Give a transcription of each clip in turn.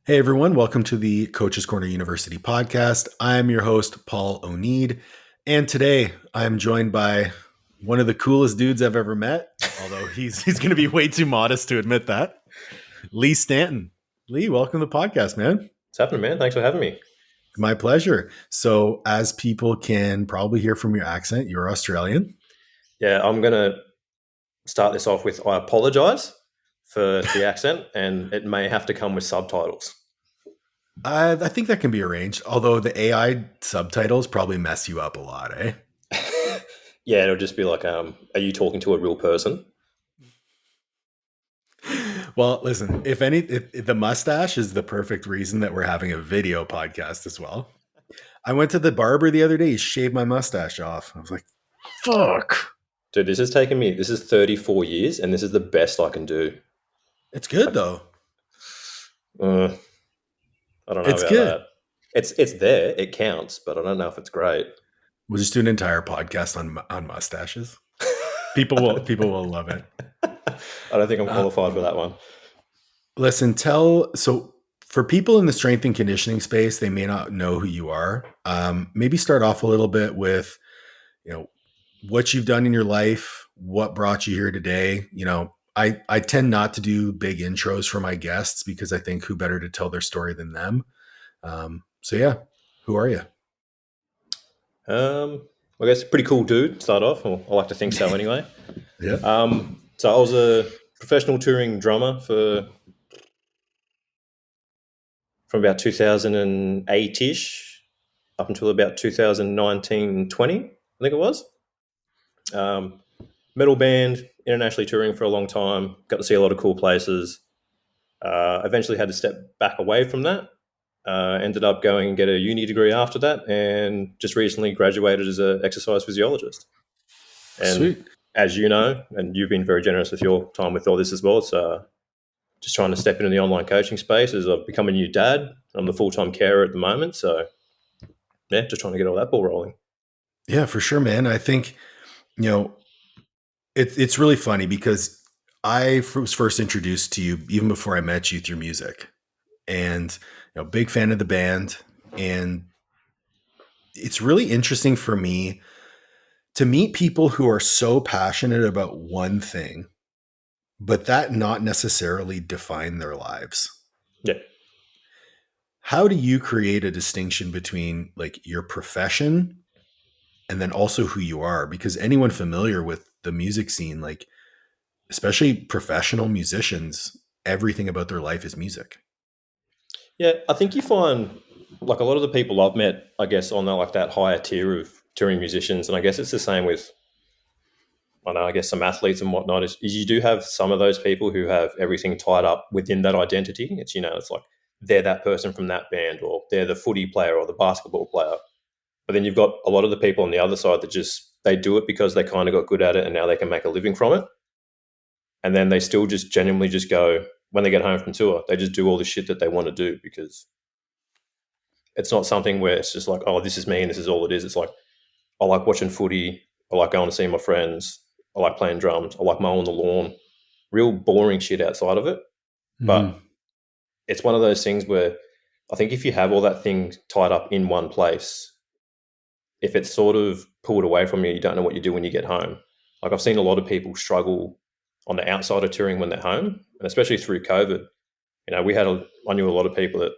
Hey everyone, welcome to the Coach's Corner University podcast. I'm your host, Paul O'Need, and today I'm joined by one of the coolest dudes I've ever met, although he's going to be way too modest to admit that, Lee Stanton. Lee, welcome to the podcast, man. What's happening, man? Thanks for having me. My pleasure. So, as people can probably hear from your accent, you're Australian. Yeah, I'm going to start this off with I apologize for the accent, and it may have to come with subtitles. I think that can be arranged, although the AI subtitles probably mess you up a lot, eh? Yeah, it'll just be like, are you talking to a real person? Well, listen, if the mustache is the perfect reason that we're having a video podcast as well. I went to the barber the other day. He shaved my mustache off. I was like, fuck. Dude, this is 34 years, and this is the best I can do. It's good, though. I don't know It's about good. that. It's there. It counts, but I don't know if it's great. We'll just do an entire podcast on mustaches. People will love it. I don't think I'm qualified for that one. Listen, so for people in the strength and conditioning space, they may not know who you are. Maybe start off a little bit with, what you've done in your life, what brought you here today. I tend not to do big intros for my guests because I think who better to tell their story than them. So yeah, who are you? I guess pretty cool dude to start off. Or I like to think so anyway. Yeah. So I was a professional touring drummer from about 2008-ish up until about 2019-20, I think it was. Metal band, internationally touring for a long time, got to see a lot of cool places. Eventually had to step back away from that. Ended up going and get a uni degree after that, and just recently graduated as an exercise physiologist. And Sweet. as you know, and you've been very generous with your time with all this as well, it's just trying to step into the online coaching space as I've become a new dad. I'm the full-time carer at the moment. So, yeah, just trying to get all that ball rolling. Yeah, for sure, man. I think, it's really funny because I was first introduced to you even before I met you through music, and big fan of the band. And it's really interesting for me to meet people who are so passionate about one thing, but that not necessarily define their lives. Yeah. How do you create a distinction between like your profession and then also who you are? Because anyone familiar with the music scene, like especially professional musicians, everything about their life is music. Yeah, I think you find like a lot of the people I've met, I guess, on that higher tier of touring musicians, and I guess it's the same with, I know, I guess some athletes and whatnot, is you do have some of those people who have everything tied up within that identity. It's, it's like they're that person from that band, or they're the footy player or the basketball player. But then you've got a lot of the people on the other side that they do it because they kind of got good at it and now they can make a living from it. And then they still just genuinely just go, when they get home from tour, they just do all the shit that they want to do, because it's not something where it's just like, oh, this is me and this is all it is. It's like, I like watching footy. I like going to see my friends. I like playing drums. I like mowing the lawn. Real boring shit outside of it. But it's one of those things where I think if you have all that thing tied up in one place, if it's sort of pulled away from you, you don't know what you do when you get home. Like I've seen a lot of people struggle on the outside of touring when they're home, and especially through COVID. I knew a lot of people that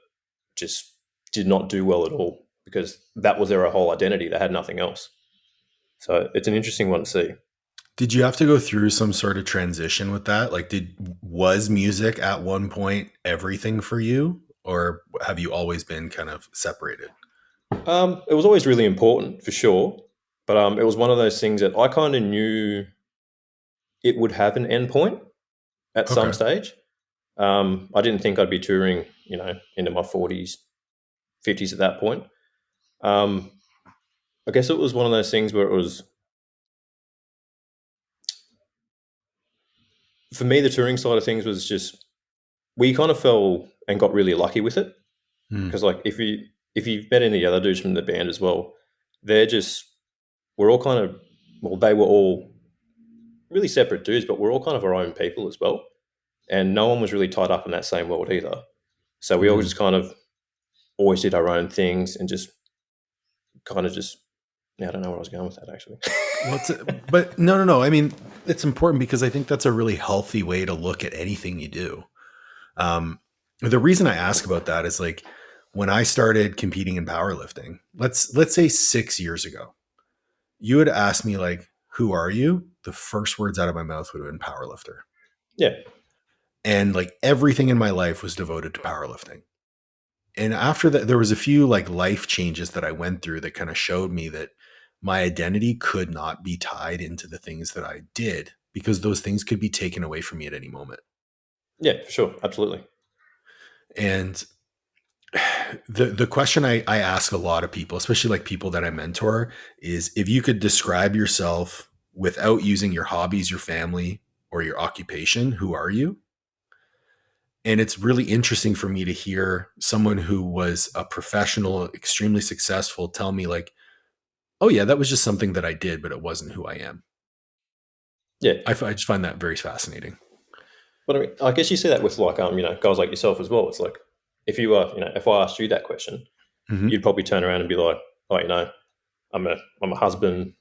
just did not do well at all because that was their whole identity. They had nothing else. So it's an interesting one to see. Did you have to go through some sort of transition with that? Like, was music at one point everything for you, or have you always been kind of separated? It was always really important for sure, but it was one of those things that I kind of knew it would have an endpoint at some stage. I didn't think I'd be touring, into my 40s, 50s at that point. I guess it was one of those things where it was, for me, the touring side of things was just, we kind of fell and got really lucky with it. Because like if you've met any other dudes from the band as well, we're all kind of, well, they were all really separate dudes, but we're all kind of our own people as well. And no one was really tied up in that same world either. So we all Mm. just kind of always did our own things and just kind of just, yeah, I don't know where I was going with that actually. Well, but no, no, no. I mean, it's important because I think that's a really healthy way to look at anything you do. The reason I ask about that is like when I started competing in powerlifting, let's say 6 years ago, you would ask me like, "Who are you?" The first words out of my mouth would have been powerlifter, Yeah, and like everything in my life was devoted to powerlifting. And after that, there was a few like life changes that I went through that kind of showed me that my identity could not be tied into the things that I did because those things could be taken away from me at any moment. yeah, for sure, absolutely. And the question I ask a lot of people, especially like people that I mentor, is if you could describe yourself without using your hobbies, your family, or your occupation, who are you? And it's really interesting for me to hear someone who was a professional, extremely successful, tell me like, oh yeah, that was just something that I did, but it wasn't who I am. Yeah, I just find that very fascinating. but I mean, I guess you see that with like guys like yourself as well. It's like if you were, if I asked you that question, Hmm. you'd probably turn around and be like, oh, I'm a husband,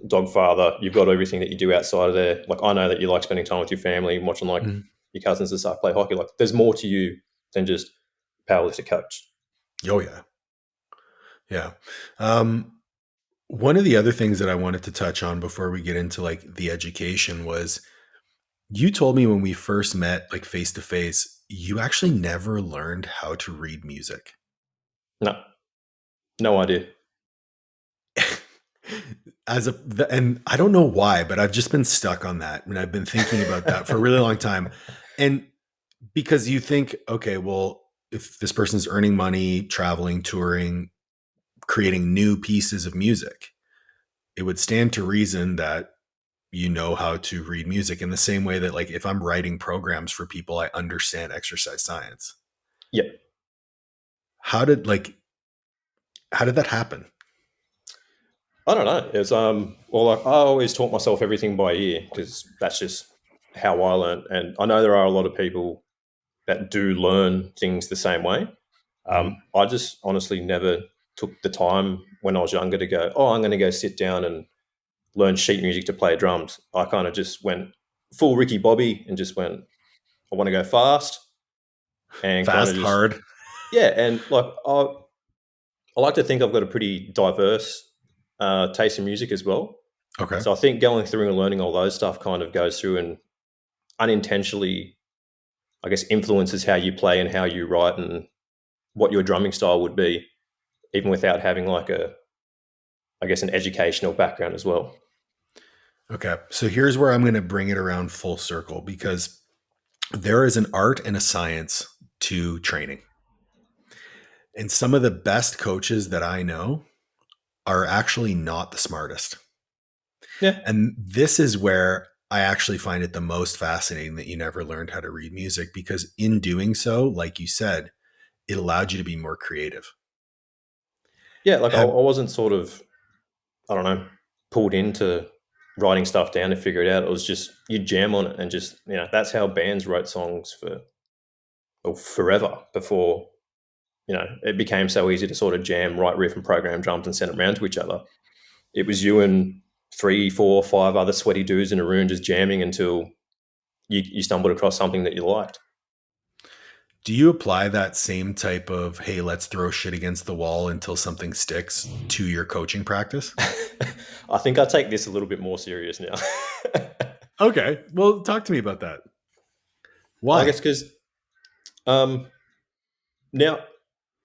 dog father. You've got everything that you do outside of there. Like I know that you like spending time with your family and watching like Hmm. your cousins and stuff play hockey. Like there's more to you than just powerlifter coach. Oh yeah, yeah. Um, One of the other things that I wanted to touch on before we get into like the education was you told me when we first met, like face to face, you actually never learned how to read music. No, no idea. And I don't know why, but I've just been stuck on that. And I've been thinking about that for a really long time. And because you think, okay, well, if this person's earning money, traveling, touring, creating new pieces of music, it would stand to reason that you know how to read music in the same way that like if I'm writing programs for people, I understand exercise science. Yeah, How did like how did that happen? I don't know. It's well, like I always taught myself everything by ear because that's just how I learned. And I know there are a lot of people that do learn things the same way. Mhm. I just honestly never took the time when I was younger to go, oh, I'm going to go sit down and learn sheet music to play drums. I kind of just went full Ricky Bobby and just went, I want to go fast and kind of Fast, just, hard. yeah. And like, I like to think I've got a pretty diverse taste in music as well. Okay. So I think going through and learning all those stuff kind of goes through and unintentionally, I guess, influences how you play and how you write and what your drumming style would be, even without having like I guess, an educational background as well. Okay. So here's where I'm going to bring it around full circle because there is an art and a science to training. And some of the best coaches that I know are actually not the smartest. Yeah, And this is where I actually find it the most fascinating that you never learned how to read music because in doing so, like you said, it allowed you to be more creative. yeah. Like I Have wasn't sort of, I don't know, pulled into writing stuff down to figure it out. It was just you jam on it and just that's how bands wrote songs for forever before it became so easy to sort of jam, write riff, and program drums and send them around to each other. It was you and three, four, five other sweaty dudes in a room just jamming until you stumbled across something that you liked. do you apply that same type of hey, let's throw shit against the wall until something sticks to your coaching practice? I think I take this a little bit more serious now. Okay. Well, talk to me about that. I Why? guess because um, now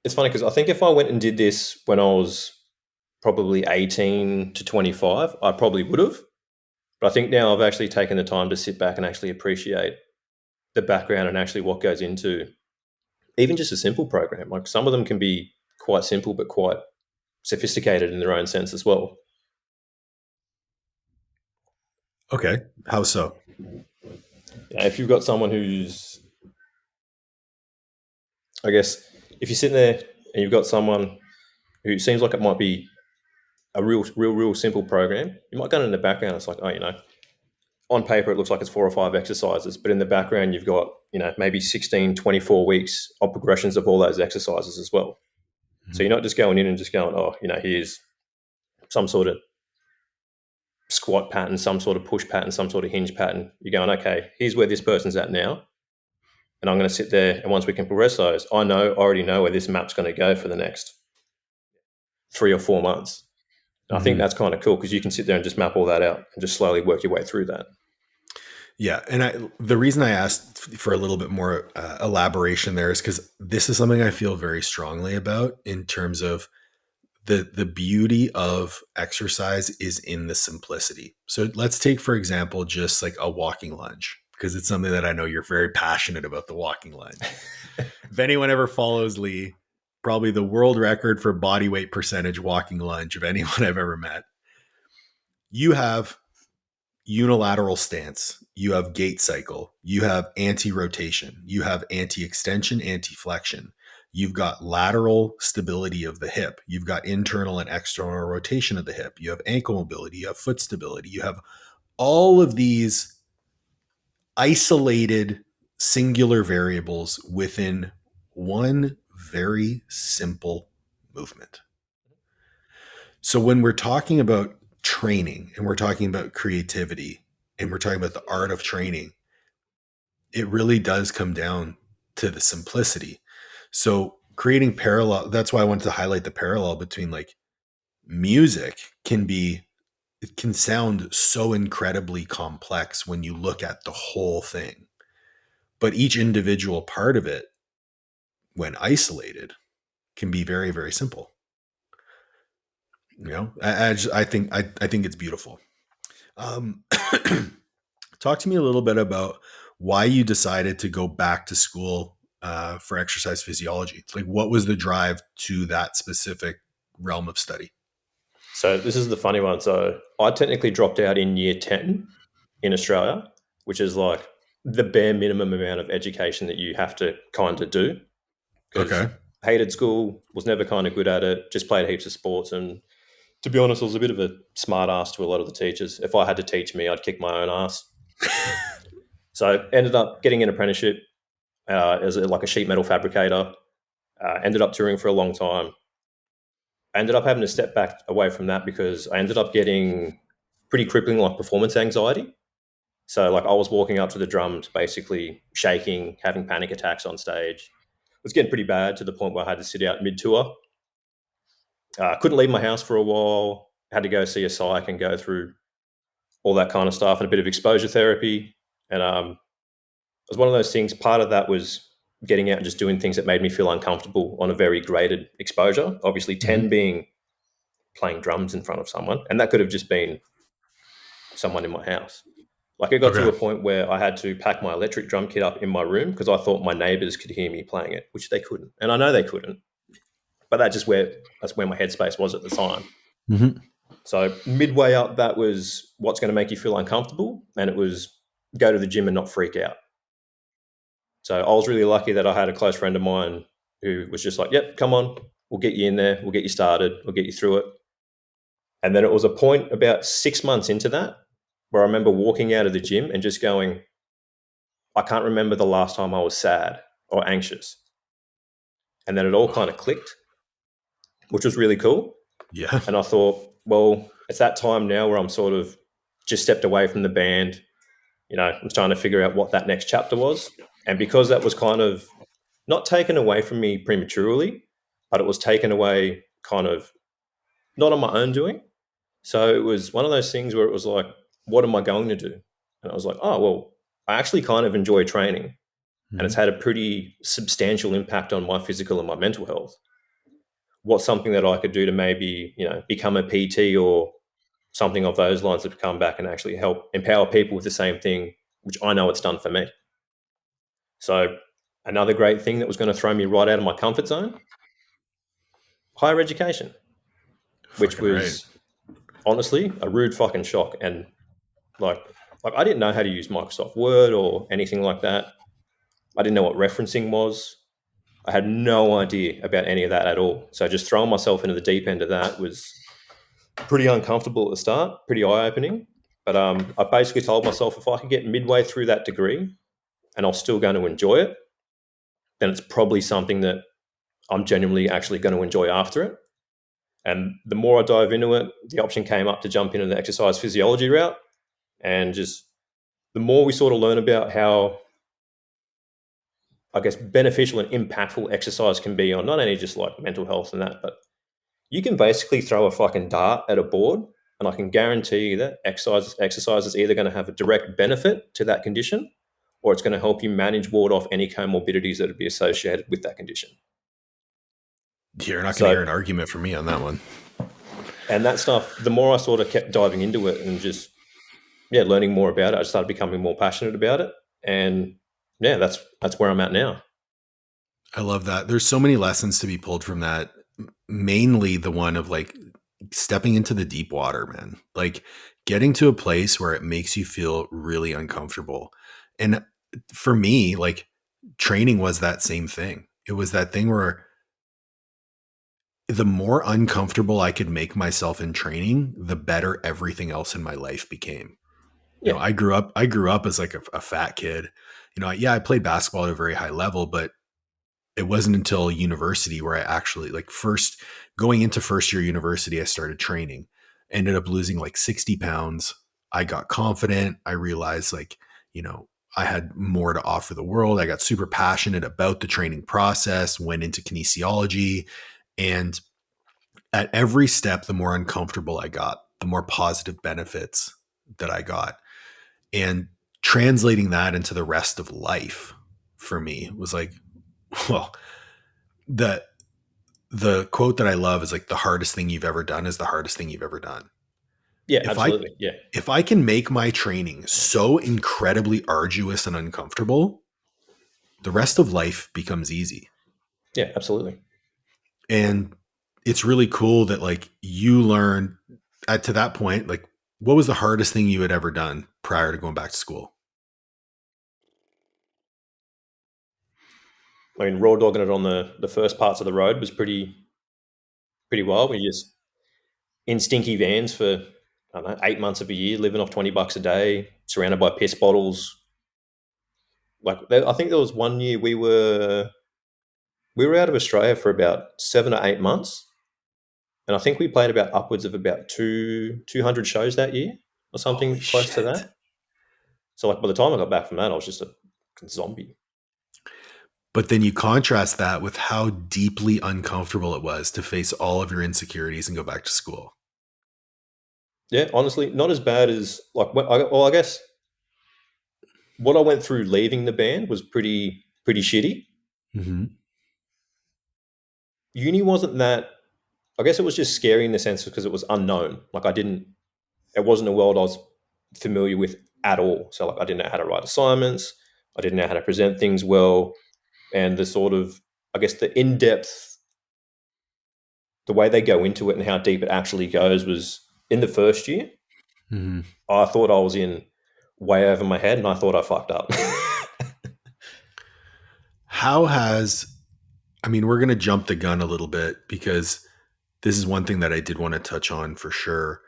it's funny because I think if I went and did this when I was probably 18 to 25, I probably would have. But I think now I've actually taken the time to sit back and actually appreciate the background and actually what goes into even just a simple program. Like some of them can be quite simple, but quite sophisticated in their own sense as well. Okay. How so? If you've got someone who's, I guess, if you're sitting there and you've got someone who seems like it might be a real simple program, you might go in the background. It's like, oh, on paper it looks like it's 4 or 5 exercises, but in the background you've got, maybe 16, 24 weeks of progressions of all those exercises as well. So Mhm. you're not just going in and just going, oh, here's some sort of squat pattern, some sort of push pattern, some sort of hinge pattern. You're going, okay, here's where this person's at now. And I'm going to sit there. And once we can progress those, I already know where this map's going to go for the next 3 or 4 months. And I think Mhm. that's kind of cool because you can sit there and just map all that out and just slowly work your way through that. Yeah, and the reason I asked for a little bit more elaboration there is because this is something I feel very strongly about in terms of the beauty of exercise is in the simplicity. So let's take, for example, just like a walking lunge, because it's something that I know you're very passionate about, the walking lunge. If anyone ever follows Lee, probably the world record for body weight percentage walking lunge of anyone I've ever met. You have unilateral stance, you have gait cycle, you have anti-rotation, you have anti-extension, anti-flexion. You've got lateral stability of the hip. You've got internal and external rotation of the hip. You have ankle mobility. You have foot stability. You have all of these isolated singular variables within one very simple movement. So when we're talking about training and we're talking about creativity and we're talking about the art of training, it really does come down to the simplicity. So creating parallel, that's why I wanted to highlight the parallel between like music it can sound so incredibly complex when you look at the whole thing. But each individual part of it, when isolated, can be very, very simple. I think it's beautiful. Um, Talk to me a little bit about why you decided to go back to school for exercise physiology. Like, what was the drive to that specific realm of study? So this is the funny one. So I technically dropped out in year 10 in Australia, which is like the bare minimum amount of education that you have to kind of do because Okay. hated school, was never kind of good at it, just played heaps of sports. And to be honest, I was a bit of a smart ass to a lot of the teachers. If I had to teach me, I'd kick my own ass. So I ended up getting an apprenticeship as like a sheet metal fabricator. Ended up touring for a long time. I ended up having to step back away from that because I ended up getting pretty crippling like performance anxiety. So like I was walking up to the drums, basically shaking, having panic attacks on stage. It was getting pretty bad to the point where I had to sit out mid tour. Couldn't leave my house for a while. Had to go see a psych and go through all that kind of stuff and a bit of exposure therapy. And it was one of those things. Part of that was getting out and just doing things that made me feel uncomfortable on a very graded exposure. Obviously, 10 Mm-hmm. being playing drums in front of someone, and that could have just been someone in my house. Like it got to Okay. a point where I had to pack my electric drum kit up in my room because I thought my neighbors could hear me playing it, which they couldn't, and I know they couldn't. But that's where my headspace was at the time. Mm-hmm. So midway up, that was what's going to make you feel uncomfortable, and it was go to the gym and not freak out. So I was really lucky that I had a close friend of mine who was just like, "Yep, come on, we'll get you in there, we'll get you started, we'll get you through it." And then it was a point about 6 months into that where I remember walking out of the gym and just going, I can't remember the last time I was sad or anxious. And then it all kind of clicked, which was really cool. Yeah. And I thought, well, it's that time now where I'm sort of just stepped away from the band. I'm trying to figure out what that next chapter was. And because that was kind of not taken away from me prematurely, but it was taken away kind of not on my own doing. So it was one of those things where it was like, what am I going to do? And I was like, oh, well, I actually kind of enjoy training. And Mm-hmm. it's had a pretty substantial impact on my physical and my mental health. What's something that I could do to maybe, become a PT or something of those lines to come back and actually help empower people with the same thing, which I know it's done for me. So another great thing that was going to throw me right out of my comfort zone, higher education, which Fucking right. was honestly a rude fucking shock. And like, like I didn't know how to use Microsoft Word or anything like that. I didn't know what referencing was. I had no idea about any of that at all. So just throwing myself into the deep end of that was pretty uncomfortable at the start, pretty eye opening. But I basically told myself if I could get midway through that degree and I'm still going to enjoy it, then it's probably something that I'm genuinely actually going to enjoy after it. And the more I dive into it, the option came up to jump into the exercise physiology route. And just the more we sort of learn about how, I guess, beneficial and impactful exercise can be on not only just like mental health and that, but you can basically throw a fucking dart at a board, and I can guarantee you that exercise is either going to have a direct benefit to that condition, or it's going to help you manage ward off any comorbidities that would be associated with that condition. You're not going to So, hear an argument from me on that one. and that stuff, the more I sort of kept diving into it and just learning more about it, I started becoming more passionate about it, and that's where I'm at now. I love that. There's so many lessons to be pulled from that. Mainly the one of like stepping into the deep water, man. Like getting to a place where it makes you feel really uncomfortable. And for me, like training was that same thing. It was that thing where the more uncomfortable I could make myself in training, the better everything else in my life became. Yeah, I grew up as like a fat kid. I played basketball at a very high level, but it wasn't until university where I actually like first going into first year university, I started training, ended up losing like 60 pounds. I got confident. I realized like, I had more to offer the world. I got super passionate about the training process, went into kinesiology, and at every step, the more uncomfortable I got, the more positive benefits that I got. And translating that into the rest of life for me was like, well, the the quote that I love is like the hardest thing you've ever done is the hardest thing you've ever done. yeah, If I absolutely, yeah, if I can make my training so incredibly arduous and uncomfortable, the rest of life becomes easy. yeah, absolutely. And it's really cool that like you learn at to that point, like what was the hardest thing you had ever done prior to going back to school? I mean, raw dogging it on the first parts of the road was pretty wild. We just in stinky vans for I don't know 8 months of a year, living off $20 a day, surrounded by piss bottles. I think there was one year we were out of Australia for about 7 or 8 months, and I think we played about upwards of about 200 shows that year or Holy something close to shit. that. So like by the time I got back from that, I was just a zombie. But then you contrast that with how deeply uncomfortable it was to face all of your insecurities and go back to school. Yeah, honestly, not as bad as I guess what I went through leaving the band was pretty shitty. Mm-hmm. Uni wasn't that. I guess it was just scary in the sense because it was unknown. Like I didn't. It wasn't a world I was familiar with at all. So like I didn't know how to write assignments. I didn't know how to present things well, and the sort of I guess the in depth, the way they go into it and how deep it actually goes was in the first year. Mm-hmm. I thought I was in way over my head, and I thought I fucked up. How has, I mean, we're going to jump the gun a little bit because this is one thing that I did want to touch on for sure.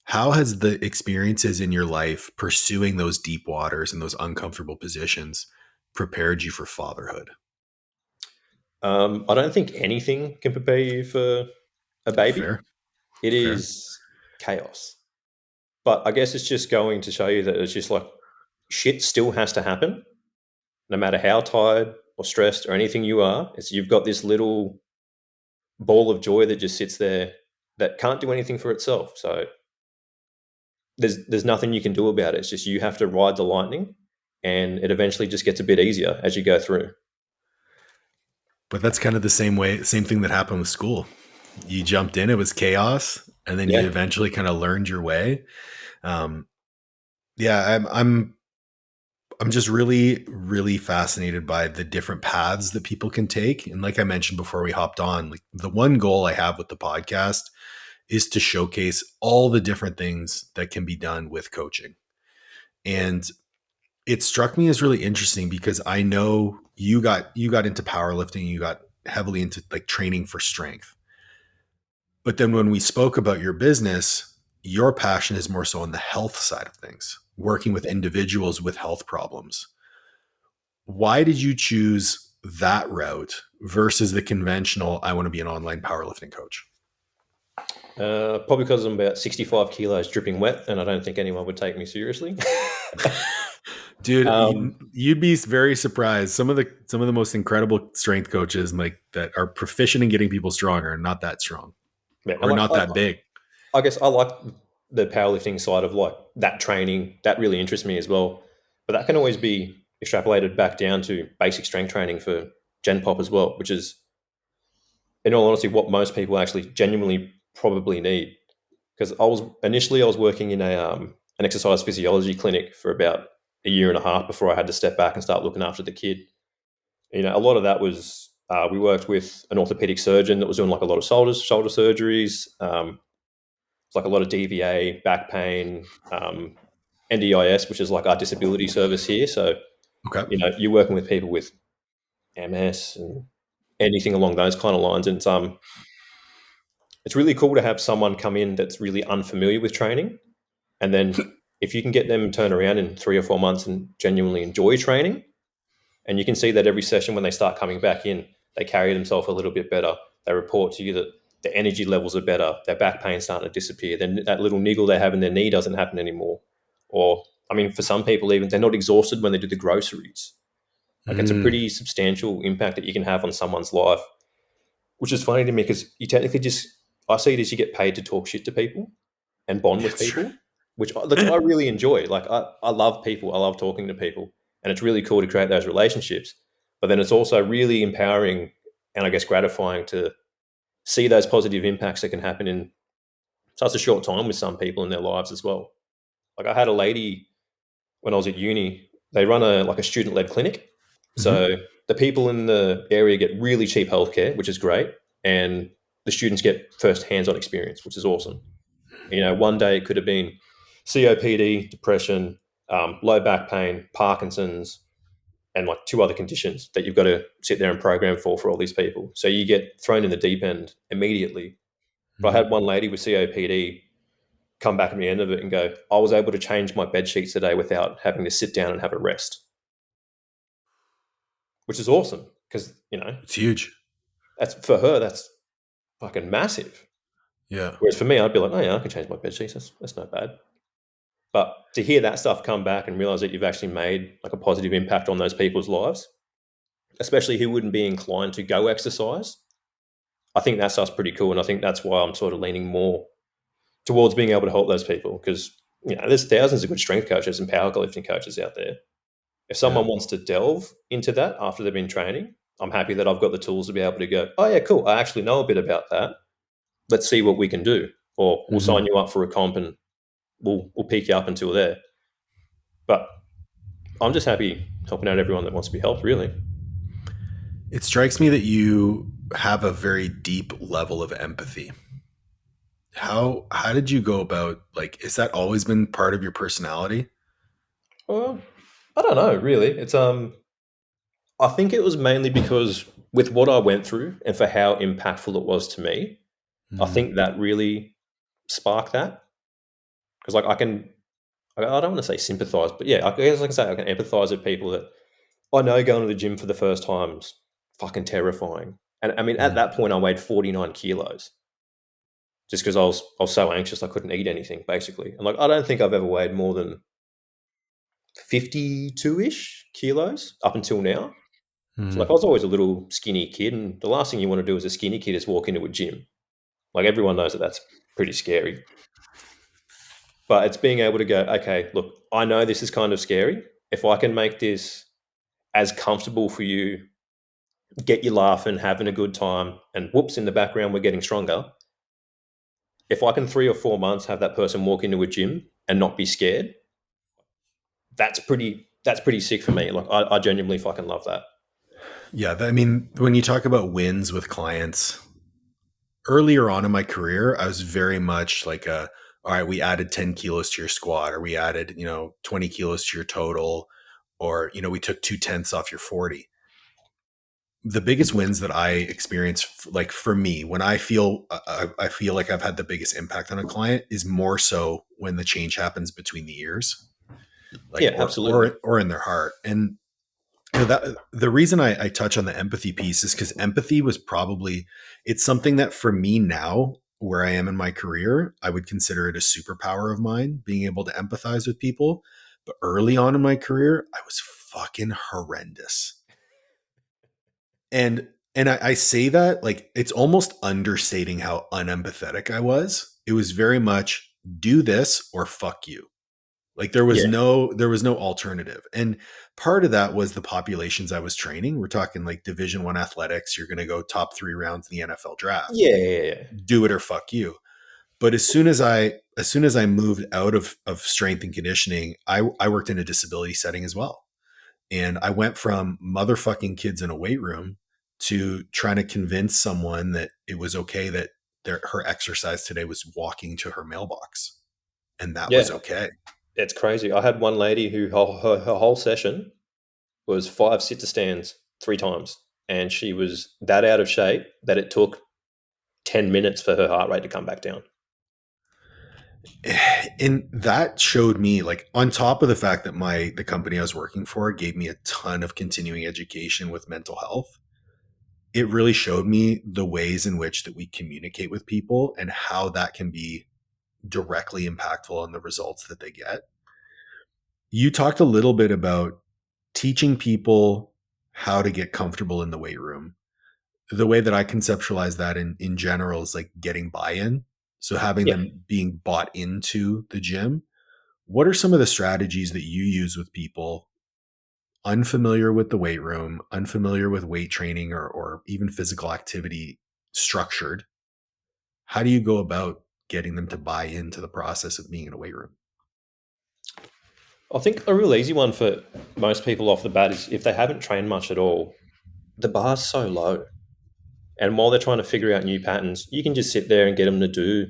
How has the experiences in your life pursuing those deep waters and those uncomfortable positions prepared you for fatherhood? I don't think anything can prepare you for a baby. Fair, It fair. is chaos. But I guess it's just going to show you that it's just like shit still has to happen, no matter how tired or stressed or anything you are. It's you've got this little ball of joy that just sits there that can't do anything for itself. So there's nothing you can do about it. It's just you have to ride the lightning, and it eventually just gets a bit easier as you go through. But that's kind of the same thing that happened with school. You jumped in, it was chaos, and then you Yeah. eventually kind of learned your way. Um, yeah, I'm just really, really fascinated by the different paths that people can take. And like I mentioned before we hopped on, like the one goal I have with the podcast is to showcase all the different things that can be done with coaching. And it struck me as really interesting because I know you got into powerlifting, you got heavily into like training for strength. But then when we spoke about your business, your passion is more so on the health side of things, working with individuals with health problems. Why did you choose that route versus the conventional, I want to be an online powerlifting coach? Probably because I'm about 65 kilos dripping wet, and I don't think anyone would take me seriously. Dude, um, you'd be very surprised. Some of the most incredible strength coaches like that are proficient in getting people stronger and not that strong yeah, and or not that big. I guess I like the powerlifting side of like that training. That really interests me as well. But that can always be extrapolated back down to basic strength training for Gen Pop as well, which is, in all honesty, what most people actually genuinely probably need. Because I was working in a an exercise physiology clinic for about a year and a half before I had to step back and start looking after the kid. You know, a lot of that was we worked with an orthopedic surgeon that was doing like a lot of shoulder surgeries. It's like a lot of DVA, back pain, NDIS, which is like our disability service here. So, Okay. you know, you're working with people with MS and anything along those kind of lines. And it's really cool to have someone come in that's really unfamiliar with training. And then if you can get them turn around in 3 or 4 months and genuinely enjoy training, and you can see that every session when they start coming back in, they carry themselves a little bit better. They report to you that the energy levels are better, their back pain's starting to disappear, then that little niggle they have in their knee doesn't happen anymore. Or, I mean, for some people, even they're not exhausted when they do the groceries. Like it's a Mm, pretty substantial impact that you can have on someone's life, which is funny to me because you technically just, I see it as you get paid to talk shit to people and bond with it's true. people, which I really enjoy. Like I love people. I love talking to people. And it's really cool to create those relationships. But then it's also really empowering and I guess gratifying to see those positive impacts that can happen in such a short time with some people in their lives as well. Like I had a lady when I was at uni, they run a like a student led clinic. Mhm. So the people in the area get really cheap healthcare, which is great. And the students get first hands on experience, which is awesome. You know, one day it could have been COPD, depression, low back pain, Parkinson's, and like two other conditions that you've got to sit there and program for all these people. So you get thrown in the deep end immediately. But I Mhm. had one lady with COPD come back at the end of it and go, I was able to change my bed sheets today without having to sit down and have a rest, which is awesome because, you know, It's huge. that's for her, that's fucking massive. Yeah. Whereas for me, I'd be like, oh yeah, I can change my bed sheets. That's not bad. But to hear that stuff come back and realize that you've actually made like a positive impact on those people's lives, especially who wouldn't be inclined to go exercise, I think that stuff's pretty cool. And I think that's why I'm sort of leaning more towards being able to help those people because, you know, there's thousands of good strength coaches and powerlifting coaches out there. If Yeah. someone wants to delve into that after they've been training, I'm happy that I've got the tools to be able to go, oh, yeah, cool. I actually know a bit about that. Let's see what we can do. Or we'll sign Mhm. you up for a comp and we'll pick you up until there. But I'm just happy helping out everyone that wants to be helped, really. It strikes me that you have a very deep level of empathy. How did you go about, like, is that always been part of your personality? Well, I don't know, really. I think it was mainly because with what I went through and for how impactful it was to me, I Mhm. think that really sparked that. Because like I don't want to say sympathize, but yeah, I guess I can say I can empathize with people that I know going to the gym for the first time's fucking terrifying. And I mean, at Mhm. that point, I weighed 49 kilos just because I was so anxious I couldn't eat anything, basically. And like, I don't think I've ever weighed more than 52 ish kilos up until now. So like, I Mhm. was always a little skinny kid, and the last thing you want to do as a skinny kid is walk into a gym. Like everyone knows that that's pretty scary. But it's being able to go, okay, look, I know this is kind of scary. If I can make this as comfortable for you, get you laughing, having a good time, and whoops, in the background, we're getting stronger. If I can 3 or 4 months have that person walk into a gym and not be scared, that's pretty sick for me. Like I genuinely fucking love that. Yeah, I mean, when you talk about wins with clients, earlier on in my career, I was very much like all right, we added 10 kilos to your squat, or we added, 20 kilos to your total, or, we took 2/10 off your 40. the biggest wins that I experience, like for me, when I feel like I've had the biggest impact on a client, is more so when the change happens between the ears, like Yeah, absolutely. or in their heart. And that the reason I touch on the empathy piece is because empathy was probably, it's something that for me now, where I am in my career, I would consider it a superpower of mine, being able to empathize with people. But early on in my career, I was fucking horrendous. And I say that like it's almost understating how unempathetic I was. It was very much do this or fuck you. Like Yeah, there was no alternative. And part of that was the populations I was training. We're talking like Division 1 athletics, you're going to go top 3 rounds in the NFL draft. yeah, yeah, yeah. Do it or fuck you. But as soon as I moved out of strength and conditioning, I worked in a disability setting as well. And I went from motherfucking kids in a weight room to trying to convince someone that it was okay that her exercise today was walking to her mailbox. And that was Yeah, okay. it's crazy. I had one lady who her whole session was 5 sit to stands 3 times, and she was that out of shape that it took 10 minutes for her heart rate to come back down. And that showed me, like, on top of the fact that the company I was working for gave me a ton of continuing education with mental health, it really showed me the ways in which that we communicate with people and how that can be directly impactful on the results that they get. You talked a little bit about teaching people how to get comfortable in the weight room. The way that I conceptualize that in general is like getting buy-in. So having Yeah. them being bought into the gym. What are some of the strategies that you use with people unfamiliar with the weight room, unfamiliar with weight training or even physical activity structured? How do you go about getting them to buy into the process of being in a weight room? I think a real easy one for most people off the bat is if they haven't trained much at all, the bar's so low. And while they're trying to figure out new patterns, you can just sit there and get them to do,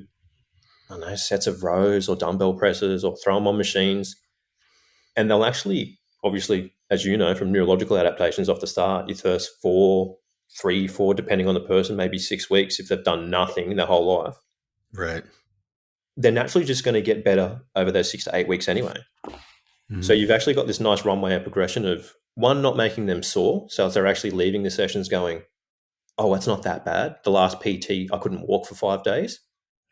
I don't know, sets of rows or dumbbell presses or throw them on machines. And they'll actually, obviously, as you know, from neurological adaptations off the start, your first 4, depending on the person, maybe 6 weeks, if they've done nothing their whole life, Right. they're naturally just going to get better over those 6 to 8 weeks anyway. So Mhm. you've actually got this nice runway of progression of one, not making them sore. So as they're actually leaving the sessions going, oh, it's not that bad. The last PT, I couldn't walk for 5 days.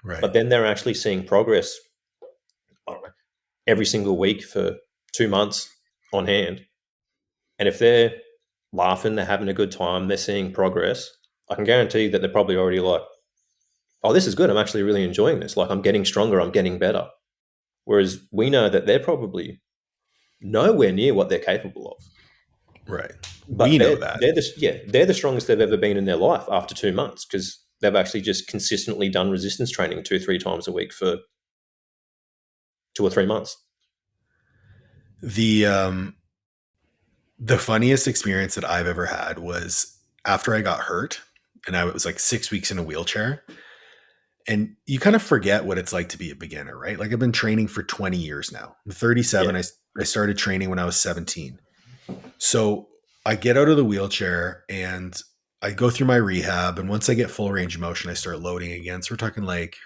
Right. But then they're actually seeing progress, I don't know, every single week for 2 months on hand. And if they're laughing, they're having a good time, they're seeing progress, I can guarantee that they're probably already like, oh, this is good. I'm actually really enjoying this. Like, I'm getting stronger. I'm getting better. Whereas we know that they're probably nowhere near what they're capable of. Right. We But know that. they're the strongest they've ever been in their life after 2 months because they've actually just consistently done resistance training 2 3 times a week for 2 or 3 months. The the funniest experience that I've ever had was after I got hurt and I was like 6 weeks in a wheelchair. And you kind of forget what it's like to be a beginner, right? Like I've been training for 20 years now. I'm Yeah, 37. I started training when I was 17. So I get out of the wheelchair and I go through my rehab. And once I get full range of motion, I start loading again. So we're talking like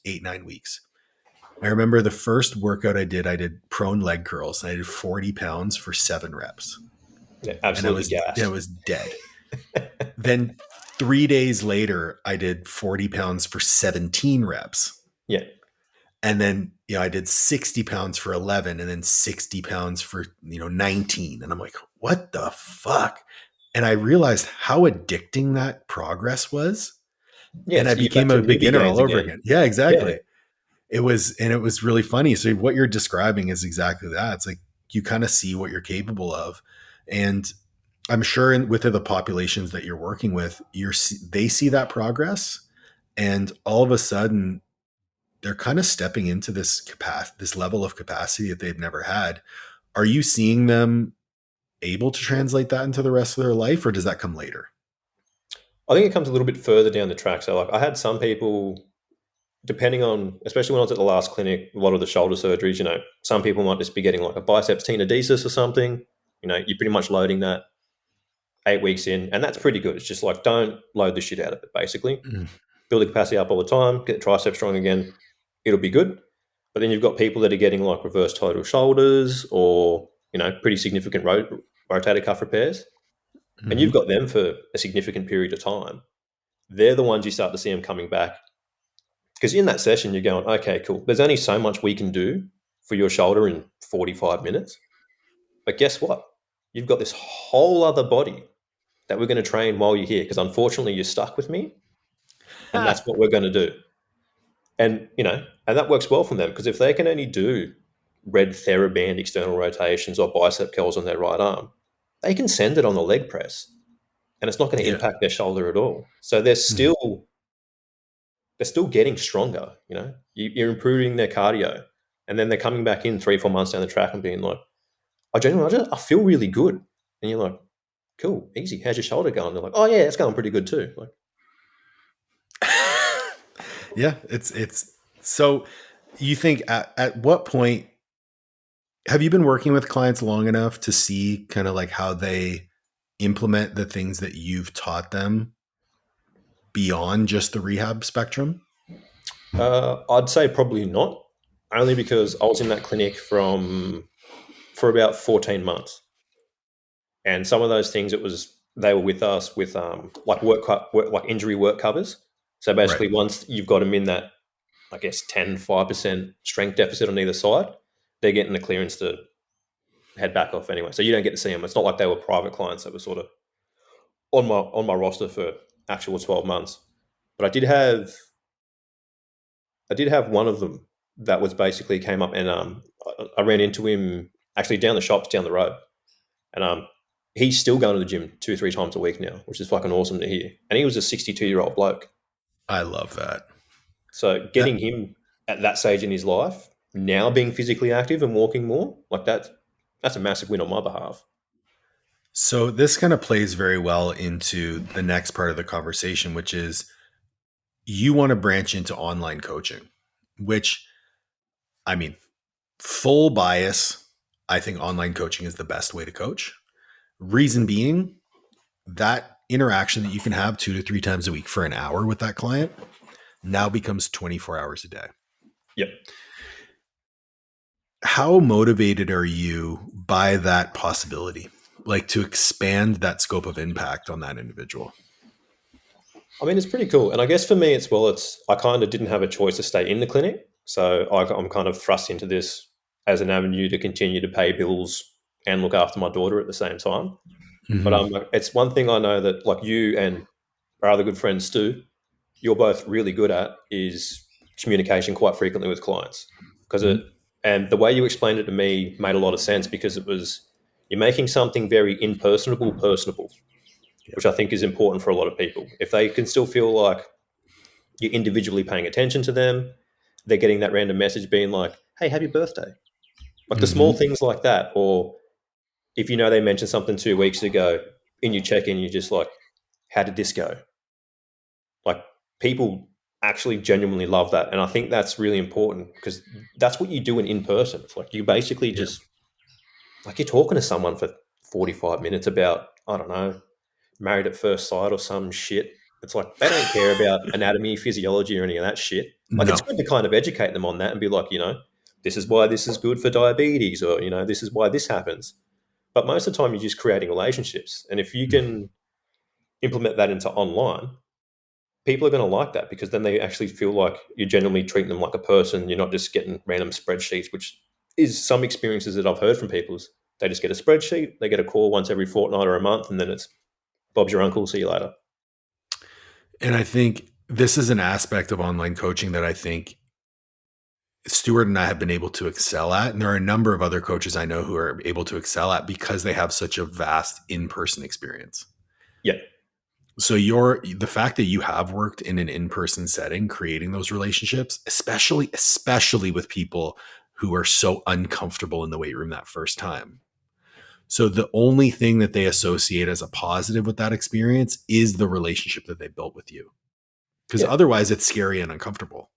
8, 9 weeks. I remember the first workout I did prone leg curls and I did 40 pounds for 7 reps. yeah, And absolutely I gassed. was dead. Then 3 days later, I did 40 pounds for 17 reps. Yeah, And then, I did 60 pounds for 11 and then 60 pounds for, 19. And I'm like, what the fuck? And I realized how addicting that progress was. yeah. And I So you're back became to a newbie beginner gains all over again. again. Yeah, Yeah, exactly. It was really funny. So what you're describing is exactly that. It's like you kind of see what you're capable of. And I'm sure with the populations that you're working with, they see that progress. And all of a sudden, they're kind of stepping into this level of capacity that they've never had. Are you seeing them able to translate that into the rest of their life, or does that come later? I think it comes a little bit further down the track. So like I had some people, depending on, especially when I was at the last clinic, a lot of the shoulder surgeries, some people might just be getting like a biceps tenodesis or something. You're pretty much loading that 8 weeks in, and that's pretty good. It's just like, don't load the shit out of it, basically. Mm. Build the capacity up all the time, get the tricep strong again. It'll be good. But then you've got people that are getting like reverse total shoulders or, pretty significant rotator cuff repairs. And you've Mhm. got them for a significant period of time. They're the ones you start to see them coming back. Because in that session, you're going, okay, cool. There's only so much we can do for your shoulder in 45 minutes. But guess what? You've got this whole other body that we're going to train while you're here. Because unfortunately, you're stuck with me. And that's what we're going to do. And that works well for them because if they can only do red TheraBand external rotations or bicep curls on their right arm, they can send it on the leg press and it's not going to Yeah. impact their shoulder at all. So they're still getting stronger. You're improving their cardio, and then they're coming back in 3-4 months down the track and being like, I feel really good, and you're like, cool, easy. How's your shoulder going? They're like, oh yeah, it's going pretty good too. Like, Yeah, it's so you think at what point have you been working with clients long enough to see kind of like how they implement the things that you've taught them beyond just the rehab spectrum? I'd say probably not, only because I was in that clinic for about 14 months, and some of those things they were with us with like like injury work covers. So Right. basically, once you've got them in that, I guess 10-5% strength deficit on either side, they're getting the clearance to head back off anyway. So you don't get to see them. It's not like they were private clients that were sort of on my roster for actual 12 months. But I did have one of them that was basically came up, and I ran into him actually down the shops down the road, and he's still going to the gym 2-3 times a week now, which is fucking awesome to hear. And he was a 62-year-old bloke. I love that. So That getting him at that stage in his life now being physically active and walking more like that's a massive win on my behalf. so this kind of plays very well into the next part of the conversation, which is you want to branch into online coaching, which I mean, full bias, I think online coaching is the best way to coach. Reason being, that interaction that you can have 2 to 3 times a week for an hour with that client now becomes 24 hours a day. Yep. How motivated are you by that possibility? Like to expand that scope of impact on that individual? I mean, it's pretty cool. And I guess for me, I kind of didn't have a choice to stay in the clinic. So I'm kind of thrust into this as an avenue to continue to pay bills and look after my daughter at the same time. But Mm-hmm. it's one thing I know that like you and our other good friends Stu, you're both really good at is communication quite frequently with clients. Because Mm-hmm. and the way you explained it to me made a lot of sense because you're making something very impersonable personable, Yep. which I think is important for a lot of people. If they can still feel like you're individually paying attention to them, they're getting that random message being like, hey, happy birthday. Like the small Mm-hmm. things like that. Or if they mentioned something 2 weeks ago in your check in, you're just like, how did this go? Like people actually genuinely love that. And I think that's really important because that's what you do in person. It's like you basically Yeah. just, like you're talking to someone for 45 minutes about, I don't know, married at first sight or some shit. It's like they don't care about anatomy, physiology, or any of that shit. Like it's No. good to kind of educate them on that and be like, this is why this is good for diabetes, or this is why this happens. But most of the time, you're just creating relationships, and if you can implement that into online, people are going to like that because then they actually feel like you're genuinely treating them like a person. You're not just getting random spreadsheets, which is some experiences that I've heard from people. Is they just get a spreadsheet, they get a call once every fortnight or a month, and then it's Bob's your uncle. See you later. And I think this is an aspect of online coaching that I think Stuart and I have been able to excel at. And there are a number of other coaches I know who are able to excel at because they have such a vast in-person experience. Yeah, So the fact that you have worked in an in-person setting, creating those relationships, especially with people who are so uncomfortable in the weight room that first time. So the only thing that they associate as a positive with that experience is the relationship that they built with you. Because yeah, otherwise it's scary and uncomfortable.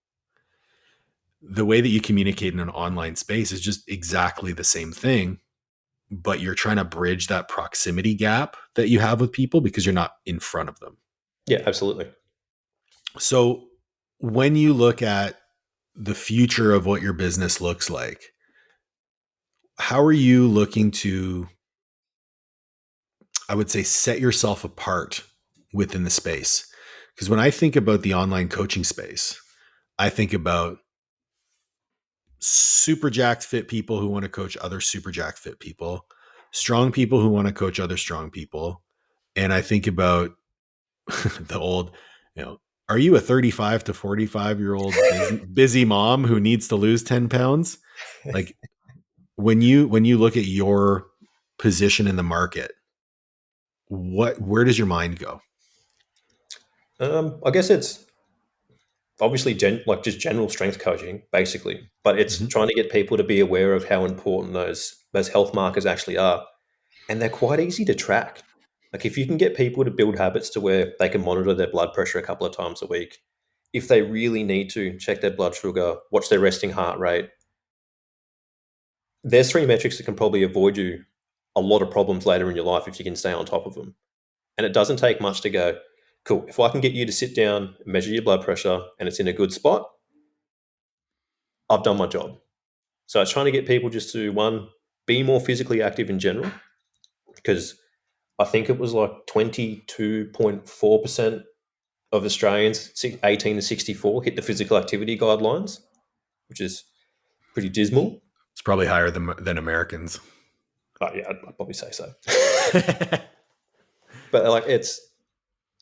The way that you communicate in an online space is just exactly the same thing, but you're trying to bridge that proximity gap that you have with people because you're not in front of them. Yeah, absolutely. So when you look at the future of what your business looks like, how are you looking to, I would say, set yourself apart within the space? Because when I think about the online coaching space, I think about super jacked fit people who want to coach other super jacked fit people, strong people who want to coach other strong people. And I think about the old, you know, are you a 35 to 45-year-old busy mom who needs to lose 10 pounds? Like when you look at your position in the market, where does your mind go? I guess it's obviously like just general strength coaching, basically, but it's Mhm. trying to get people to be aware of how important those health markers actually are, and they're quite easy to track. Like if you can get people to build habits to where they can monitor their blood pressure a couple of times a week, if they really need to check their blood sugar, watch their resting heart rate, there's three metrics that can probably avoid you a lot of problems later in your life if you can stay on top of them. And it doesn't take much to go, cool, if I can get you to sit down, measure your blood pressure, and it's in a good spot, I've done my job. So it's trying to get people just to, one, be more physically active in general, because I think it was like 22.4% of Australians 18 to 64 hit the physical activity guidelines, which is pretty dismal. It's probably higher than Americans. But yeah, I'd probably say so. But like it's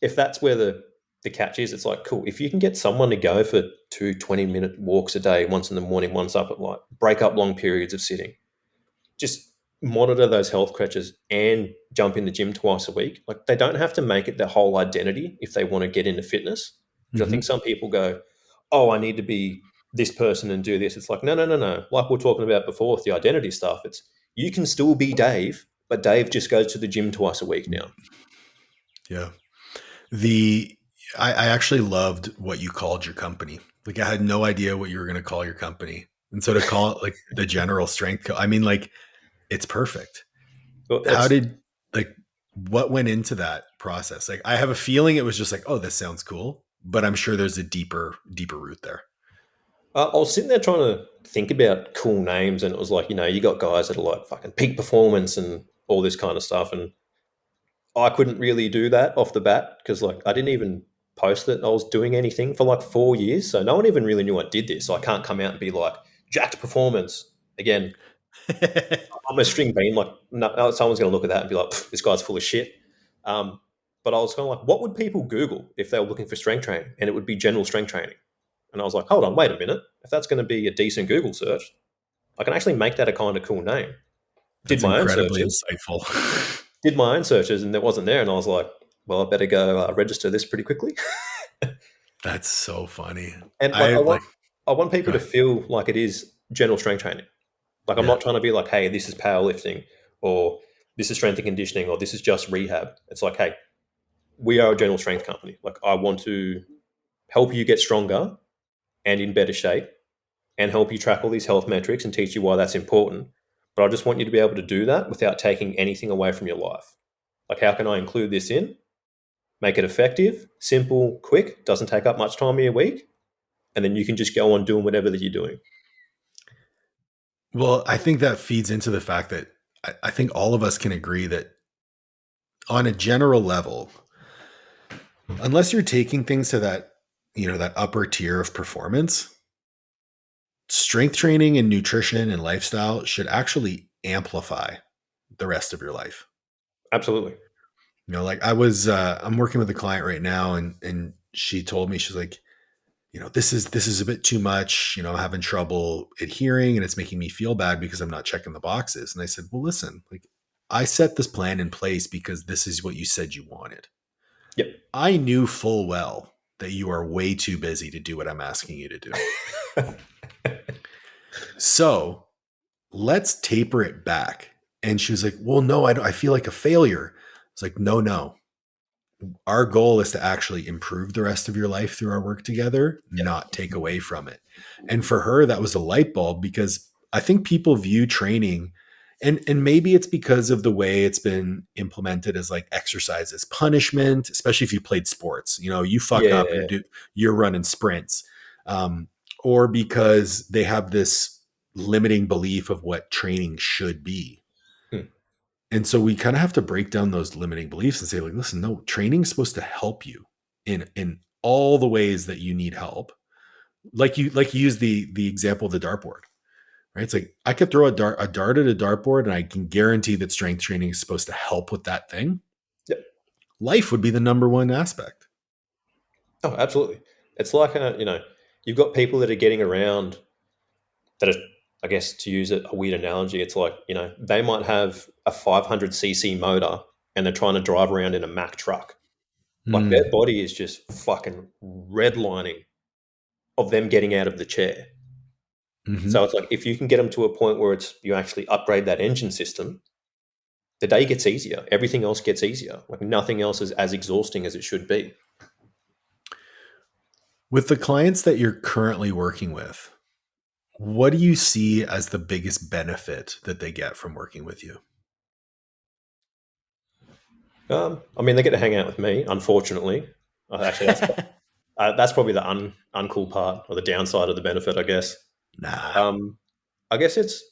if that's where the catch is, it's like cool. If you can get someone to go for 2 20-minute walks a day, once in the morning, once up at night, break up long periods of sitting, just monitor those health crutches and jump in the gym twice a week. Like they don't have to make it their whole identity if they want to get into fitness. Which I think Mhm. some people go, oh, I need to be this person and do this. It's like, no, no, no, no. Like we are talking about before with the identity stuff, it's you can still be Dave, but Dave just goes to the gym twice a week now. Yeah. The I actually loved what you called your company. Like I had no idea what you were going to call your company. And so to call it like the general strength I mean, like it's perfect. Well, How it's did like what went into that process? Like I have a feeling it was just like, oh, this sounds cool, but I'm sure there's a deeper root there. I was sitting there trying to think about cool names, and it was like, you got guys that are like fucking peak performance and all this kind of stuff, and I couldn't really do that off the bat because like I didn't even post that I was doing anything for like 4 years, so no one even really knew I did this. So I can't come out and be like jacked performance again. I'm a string bean. Like no, someone's going to look at that and be like, this guy's full of shit. Um, but I was kind of like, what would people Google if they were looking for strength training? And it would be general strength training. And I was like, hold on, wait a minute. If that's going to be a decent Google search, I can actually make that a kind of cool name. Did That's my own incredibly searches, insightful. and it wasn't there. And I was like, well, I better go register this pretty quickly. That's so funny. And like, I like I want go people to ahead. feel like it is general strength training. Like, I'm Yeah. not trying to be like, hey, this is powerlifting, or this is strength and conditioning, or this is just rehab. It's like, hey, we are a general strength company. Like, I want to help you get stronger and in better shape, and help you track all these health metrics and teach you why that's important. But I just want you to be able to do that without taking anything away from your life. Like, how can I include this in? Make it effective, simple, quick, doesn't take up much time of your week, and then you can just go on doing whatever that you're doing. Well, I think that feeds into the fact that I think all of us can agree that on a general level, unless you're taking things to that, that upper tier of performance, strength training and nutrition and lifestyle should actually amplify the rest of your life. Absolutely. Like I'm working with a client right now and she told me, she's like, this is a bit too much, I'm having trouble adhering and it's making me feel bad because I'm not checking the boxes. And I said, well, listen, like I set this plan in place because this is what you said you wanted. Yep. I knew full well that you are way too busy to do what I'm asking you to do. So let's taper it back. And she was like, well, no, I feel like a failure. It's like, no, no. Our goal is to actually improve the rest of your life through our work together, not take away from it. And for her, that was a light bulb because I think people view training And maybe it's because of the way it's been implemented as like exercise as punishment, especially if you played sports. You know, you fuck up, Yeah. you're running sprints, um, or because they have this limiting belief of what training should be. Hmm. And so we kind of have to break down those limiting beliefs and say, like, listen, no, training is supposed to help you in all the ways that you need help. Like you use the example of the dartboard, right? It's like I could throw a dart at a dartboard, and I can guarantee that strength training is supposed to help with that thing. Yep. Life would be the number one aspect. Oh, absolutely. It's like you've got people that are getting around that are, I guess, to use a weird analogy, it's like, they might have a 500cc motor and they're trying to drive around in a Mack truck. Like their Mm. body is just fucking redlining of them getting out of the chair. So Hmm. it's like if you can get them to a point where it's you actually upgrade that engine system, the day gets easier. Everything else gets easier. Like nothing else is as exhausting as it should be. With the clients that you're currently working with, what do you see as the biggest benefit that they get from working with you? I mean, they get to hang out with me. Unfortunately, actually, that's probably the uncool part or the downside of the benefit, I guess. Nah. Um, I guess it's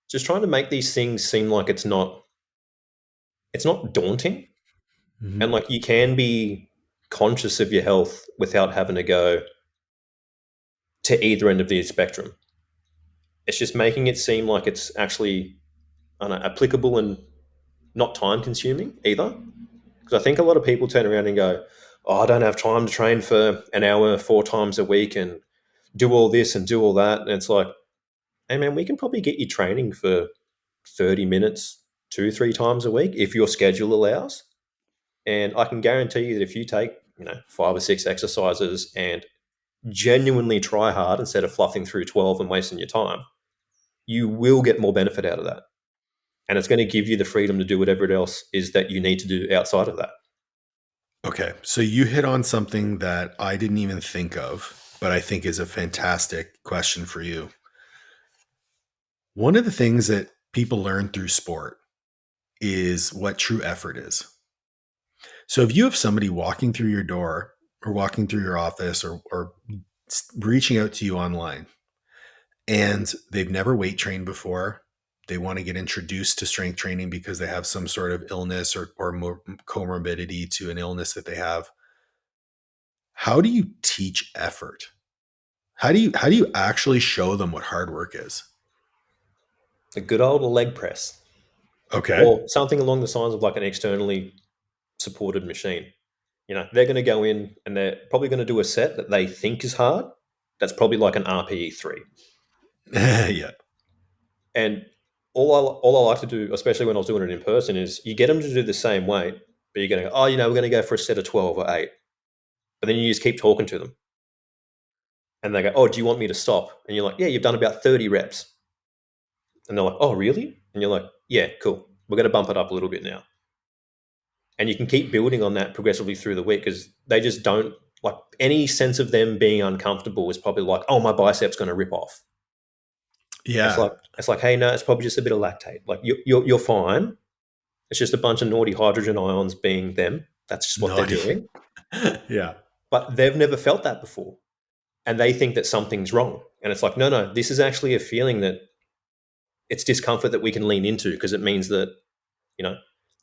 just trying to make these things seem like it's not daunting, and Hmm. like you can be conscious of your health without having to go to either end of the spectrum. It's just making it seem like it's actually, I don't know, applicable and not time consuming either. Because I think a lot of people turn around and go, "Oh, I don't have time to train for an hour 4 times a week and do all this and do all that." And it's like, hey man, we can probably get you training for 30 minutes 2 3 times a week if your schedule allows. And I can guarantee you that if you take, 5 or 6 exercises and genuinely try hard instead of fluffing through 12 and wasting your time, you will get more benefit out of that. And it's going to give you the freedom to do whatever it else is that you need to do outside of that. Okay. So you hit on something that I didn't even think of, but I think is a fantastic question for you. One of the things that people learn through sport is what true effort is. So if you have somebody walking through your door or walking through your office or reaching out to you online and they've never weight trained before, they want to get introduced to strength training because they have some sort of illness or more comorbidity to an illness that they have. How do you teach effort? How do you actually show them what hard work is? A good old leg press Okay. or something along the lines of like an externally supported machine. They're going to go in and they're probably going to do a set that they think is hard. That's probably like an RPE 3. Yeah. And all I like to do, especially when I was doing it in person, is you get them to do the same weight, but you're going to go, oh, we're going to go for a set of 12 or 8. But then you just keep talking to them. And they go, oh, do you want me to stop? And you're like, yeah, you've done about 30 reps. And they're like, oh, really? And you're like, yeah, cool. We're going to bump it up a little bit now. And you can keep building on that progressively through the week because they just don't like any sense of them being uncomfortable is probably like, oh, my bicep's going to rip off. It's Yeah. like it's like, hey, no, it's probably just a bit of lactate. Like you're fine. It's just a bunch of naughty hydrogen ions being them. That's just what they're Naughty. doing. Yeah. But they've never felt that before, and they think that something's wrong. And it's like, no, no, this is actually a feeling that it's discomfort that we can lean into because it means that you know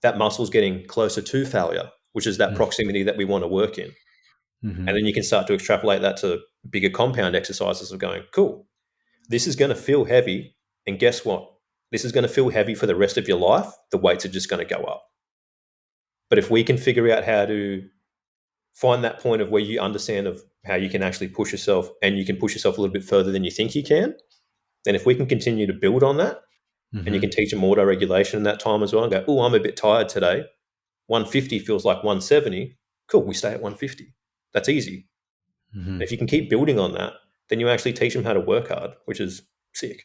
that muscle's getting closer to failure, which is that proximity that we want to work in. And Mm-hmm. then you can start to extrapolate that to bigger compound exercises of going, cool, this is going to feel heavy. And guess what? This is going to feel heavy for the rest of your life. The weights are just going to go up. But if we can figure out how to find that point of where you understand of how you can actually push yourself and you can push yourself a little bit further than you think you can, then if we can continue to build on that and you Mm-hmm. can teach them auto regulation in that time as well and go, oh, I'm a bit tired today. 150 feels like 170. Cool, we stay at 150. That's easy. Mm-hmm. If you can keep building on that, then you actually teach them how to work hard, which is sick.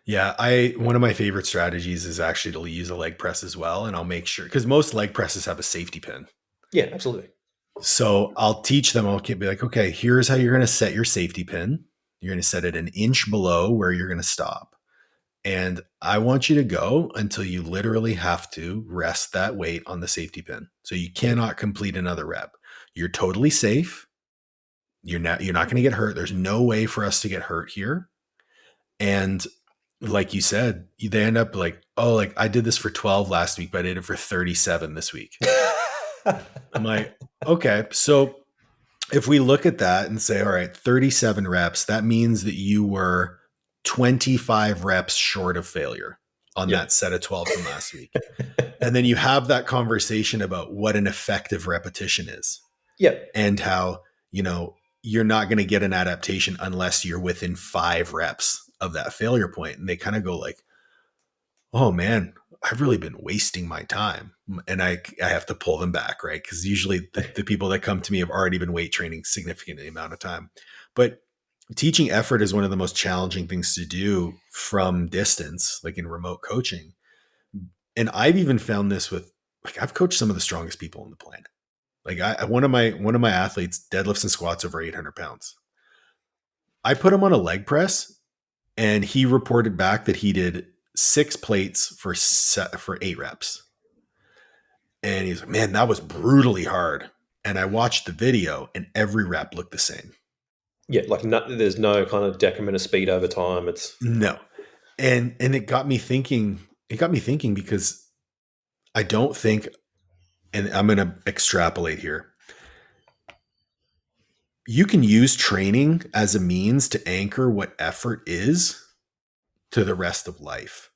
Yeah, I one of my favorite strategies is actually to use a leg press as well, and I'll make sure because most leg presses have a safety pin. Yeah, absolutely. So I'll teach them. I'll be like, okay, here's how you're going to set your safety pin. You're going to set it an inch below where you're going to stop. And I want you to go until you literally have to rest that weight on the safety pin. So you Yeah. cannot complete another rep. You're totally safe. You're not going to get hurt. There's no way for us to get hurt here. And like you said, they end up like, oh, like I did this for 12 last week, but I did it for 37 this week. I'm like, okay. So if we look at that and say, all right, 37 reps, that means that you were 25 reps short of failure on Yeah. that set of 12 from last week. And then you have that conversation about what an effective repetition is Yeah. and how, you're not going to get an adaptation unless you're within 5 reps of that failure point. And they kind of go like, oh man, I've really been wasting my time. And I have to pull them back, right? Because usually the people that come to me have already been weight training significant amount of time. But teaching effort is one of the most challenging things to do from distance, like in remote coaching. And I've even found this with, like, I've coached some of the strongest people on the planet. Like one of my athletes deadlifts and squats over 800 pounds. I put him on a leg press and he reported back that he did 6 plates for 8 reps. And he's like, man, that was brutally hard. And I watched the video and every rep looked the same. Yeah. Like there's no kind of decrement of speed over time. It's No. And it got me thinking, because I don't think, and I'm going to extrapolate here. You can use training as a means to anchor what effort is to the rest of life.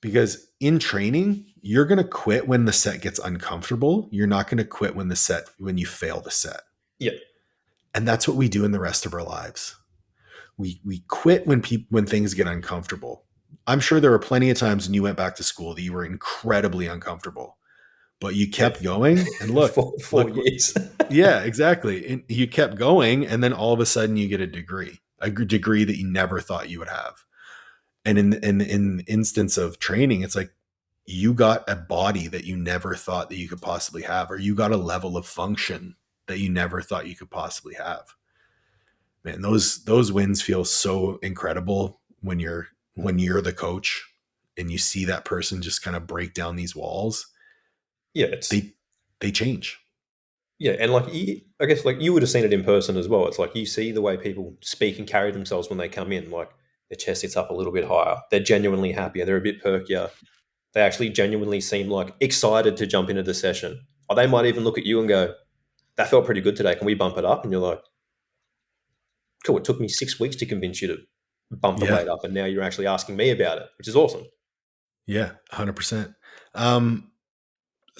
Because in training, you're going to quit when the set gets uncomfortable. You're not going to quit when you fail the set. yeah. And that's what we do in the rest of our lives. We quit when things get uncomfortable. I'm sure there were plenty of times when you went back to school that you were incredibly uncomfortable, but you Yeah. kept going and look, Four years. yeah, exactly. And you kept going. And then all of a sudden you get a degree that you never thought you would have. And in the instance of training, it's like you got a body that you never thought that you could possibly have, or you got a level of function that you never thought you could possibly have. Man, those wins feel so incredible when you're the coach and you see that person just kind of break down these walls. Yeah. It's They change. Yeah, and like I guess like you would have seen it in person as well. It's like you see the way people speak and carry themselves when they come in. Like their chest sits up a little bit higher. They're genuinely happier. They're a bit perkier. They actually genuinely seem like excited to jump into the session. Or they might even look at you and go, "That felt pretty good today. Can we bump it up?" And you're like, "Cool. It took me 6 weeks to convince you to bump the Yeah. weight up, and now you're actually asking me about it, which is awesome." Yeah. 100%.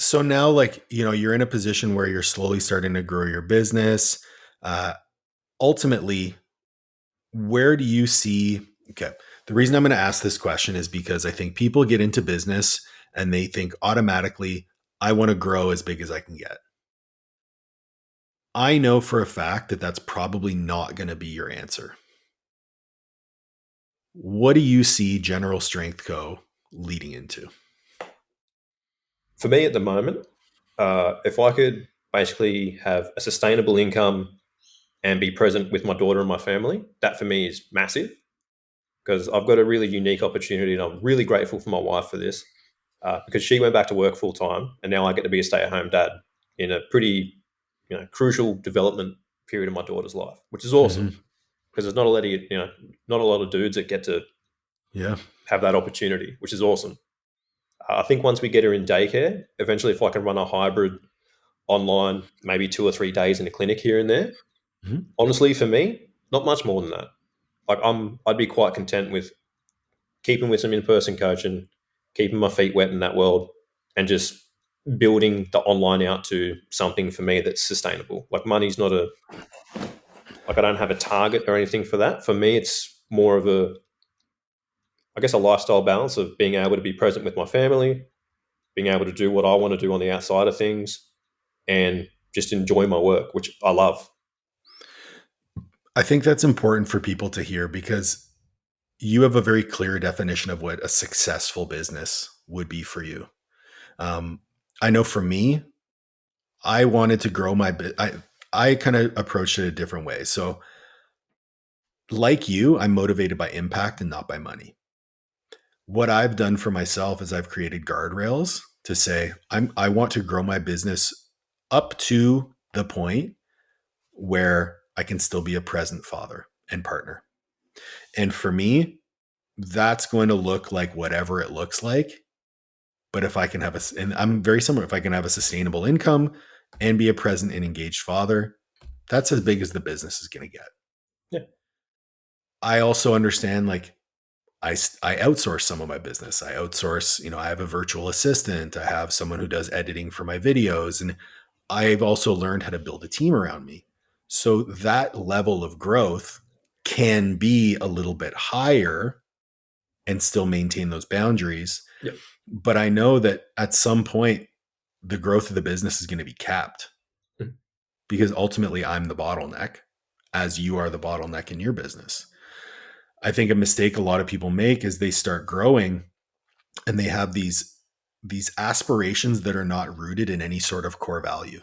So now, like, you're in a position where you're slowly starting to grow your business. Uh, Ultimately, where do you see, okay, the reason I'm going to ask this question is because I think people get into business and they think automatically, I want to grow as big as I can get. I know for a fact that that's probably not going to be your answer. What do you see General Strength Co. leading into? For me at the moment, if I could basically have a sustainable income and be present with my daughter and my family, that for me is massive because I've got a really unique opportunity and I'm really grateful for my wife for this because she went back to work full time and now I get to be a stay at home dad in a pretty crucial development period of my daughter's life, which is awesome Mm-hmm. because there's not a lot of dudes that get to Yeah. have that opportunity, which is awesome. I think once we get her in daycare, eventually if I can run a hybrid online, maybe 2 or 3 days in a clinic here and there, Mm-hmm. honestly for me, not much more than that. Like I'd be quite content with keeping with some in-person coaching, keeping my feet wet in that world, and just building the online out to something for me that's sustainable. Like money's not a like I don't have a target or anything for that. For me, it's more of I guess a lifestyle balance of being able to be present with my family, being able to do what I want to do on the outside of things, and just enjoy my work, which I love. I think that's important for people to hear because you have a very clear definition of what a successful business would be for you. Um, I know for me, I wanted to grow my bit. I kind of approached it a different way. So, like you, I'm motivated by impact and not by money. what I've done for myself is I've created guardrails to say I want to grow my business up to the point where I can still be a present father and partner. And for me, that's going to look like whatever it looks like. But if I can have and I'm very similar, if I can have a sustainable income and be a present and engaged father, that's as big as the business is going to get. Yeah. I also understand like I outsource some of my business. I outsource, I have a virtual assistant. I have someone who does editing for my videos. And I've also learned how to build a team around me. So that level of growth can be a little bit higher and still maintain those boundaries. Yeah. But I know that at some point, the growth of the business is going to be capped because ultimately I'm the bottleneck as you are the bottleneck in your business. I think a mistake a lot of people make is they start growing and they have these aspirations that are not rooted in any sort of core value.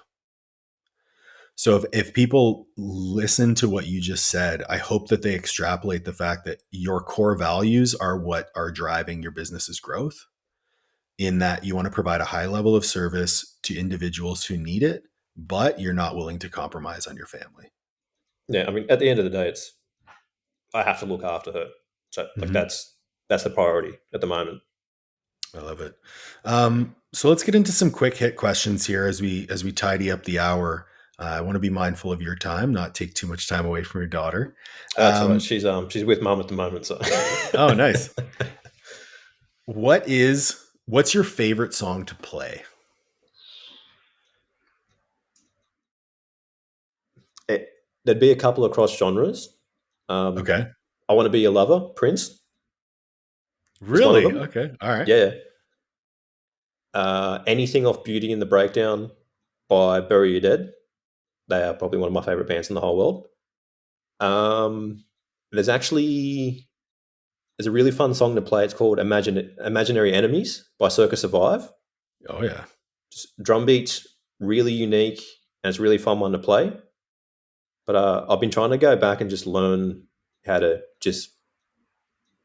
So if people listen to what you just said, I hope that they extrapolate the fact that your core values are what are driving your business's growth, in that you want to provide a high level of service to individuals who need it, but you're not willing to compromise on your family. Yeah. I mean, at the end of the day, I have to look after her. So like Mm-hmm. that's the priority at the moment. I love it. So let's get into some quick hit questions here as we tidy up the hour. I want to be mindful of your time, not take too much time away from your daughter. That's all right. She's with mum at the moment, so Oh, nice. What's your favorite song to play? There'd be a couple of cross genres. Okay. I Want to Be Your Lover, Prince is one of Really? them. Okay. All right. Yeah. Anything off Beauty and the Breakdown by Bury Your Dead. They are probably one of my favorite bands in the whole world. Um, there's actually there's a really fun song to play. It's called Imaginary Enemies by Circa Survive. Oh yeah. Just drum beats, really unique, and it's a really fun one to play. But I've been trying to go back and just learn how to just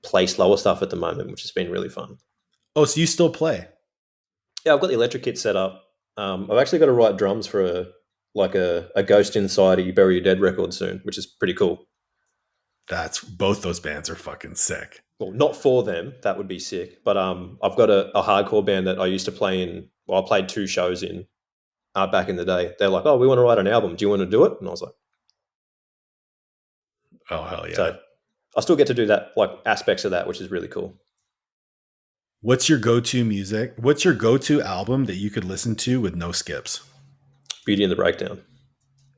play slower stuff at the moment, which has been really fun. Oh, so you still play? Yeah, I've got the electric kit set up. I've actually got to write drums for a Ghost Inside You Bury Your Dead record soon, which is pretty cool. That's both those bands are fucking sick. Well, not for them, that would be sick. But I've got a hardcore band that I used to play in. Well, I played 2 shows in back in the day. They're like, "Oh, we want to write an album. Do you want to do it?" And I was like, Oh hell yeah. so I still get to do that, like aspects of that, which is really cool. What's your go-to music? What's your go-to album that you could listen to with no skips? Beauty and the Breakdown,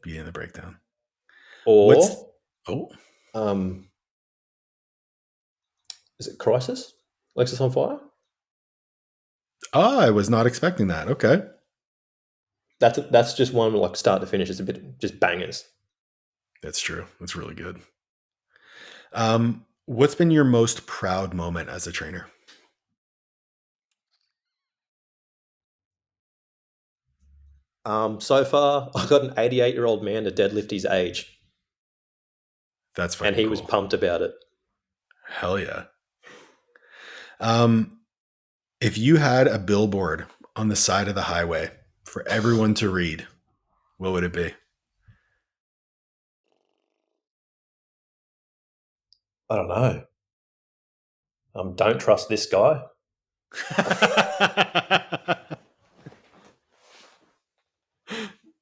Be in the breakdown. What's or oh um, is it Crisis? Lexus on Fire? oh, I was not expecting that. Okay. That's just one like start to finish. It's a bit just bangers. That's true. That's really good. What's been your most proud moment as a trainer? So far, I got an 88-year-old man to deadlift his age, That's and fucking he was cool. pumped about it. Hell yeah. Um, if you had a billboard on the side of the highway for everyone to read, what would it be? I don't know. Don't trust this guy.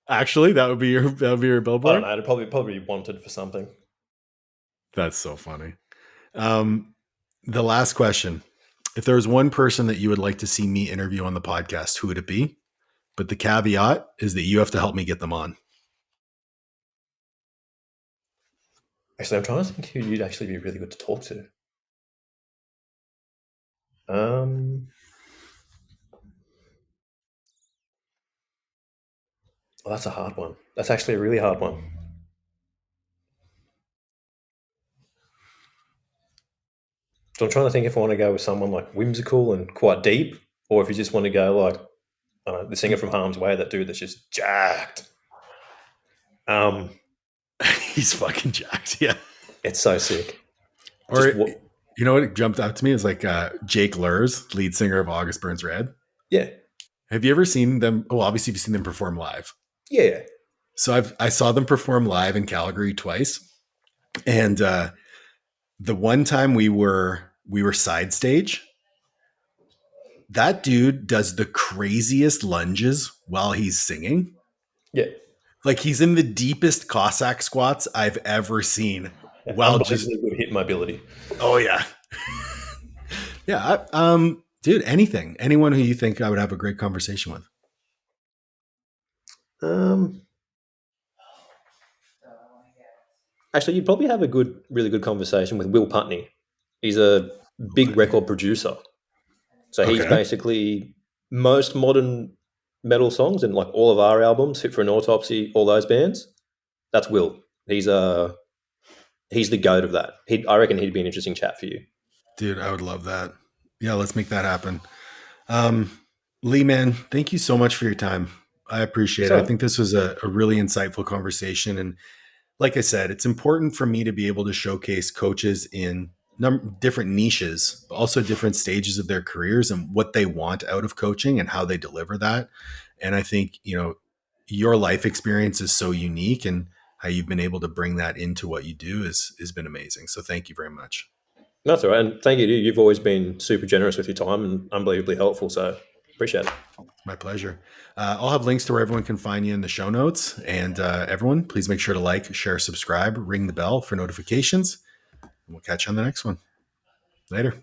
Actually, that would be your I don't billboard. know. It'd probably be wanted for something. That's so funny. Um, the last question: if there was one person that you would like to see me interview on the podcast, who would it be? But the caveat is that you have to help me get them on. Actually, I'm trying to think who you'd actually be really good to talk to. Um, well, that's a hard one. That's actually a really hard one. So I'm trying to think if I want to go with someone like whimsical and quite deep, or if you just want to go like I don't know, the singer from Harm's Way, that dude that's just jacked. Um, He's fucking jacked. Yeah. it's so sick. Or Just what? You know what jumped out to me is like Jake Lurs, lead singer of August Burns Red. Yeah, Have you ever seen them? Oh, obviously you've seen them perform live. yeah, So I saw them perform live in Calgary twice, and the one time we were side stage, that dude does the craziest lunges while he's singing. yeah. Like he's in the deepest Cossack squats I've ever seen. Yeah, While just unbelievably good hip mobility. oh yeah, yeah. Dude, anyone who you think I would have a great conversation with. Um, Actually, you'd probably have a really good conversation with Will Putney. He's a big record producer. So he's Okay, basically most modern metal songs and like all of our albums, Fit for an Autopsy, all those bands. That's Will. He's the goat of that. I reckon he'd be an interesting chat for you. dude, I would love that. Yeah, let's make that happen. Um, Lee, man, thank you so much for your time. I appreciate it. I So think this was a really insightful conversation. And like I said, it's important for me to be able to showcase coaches in different niches, but also different stages of their careers and what they want out of coaching and how they deliver that. And I think, your life experience is so unique, and how you've been able to bring that into what you do has been amazing. So thank you very much. that's all right. And thank you. You've always been super generous with your time and unbelievably helpful. So appreciate it. My pleasure. I'll have links to where everyone can find you in the show notes. And everyone, please make sure to like, share, subscribe, ring the bell for notifications. And we'll catch you on the next one. Later.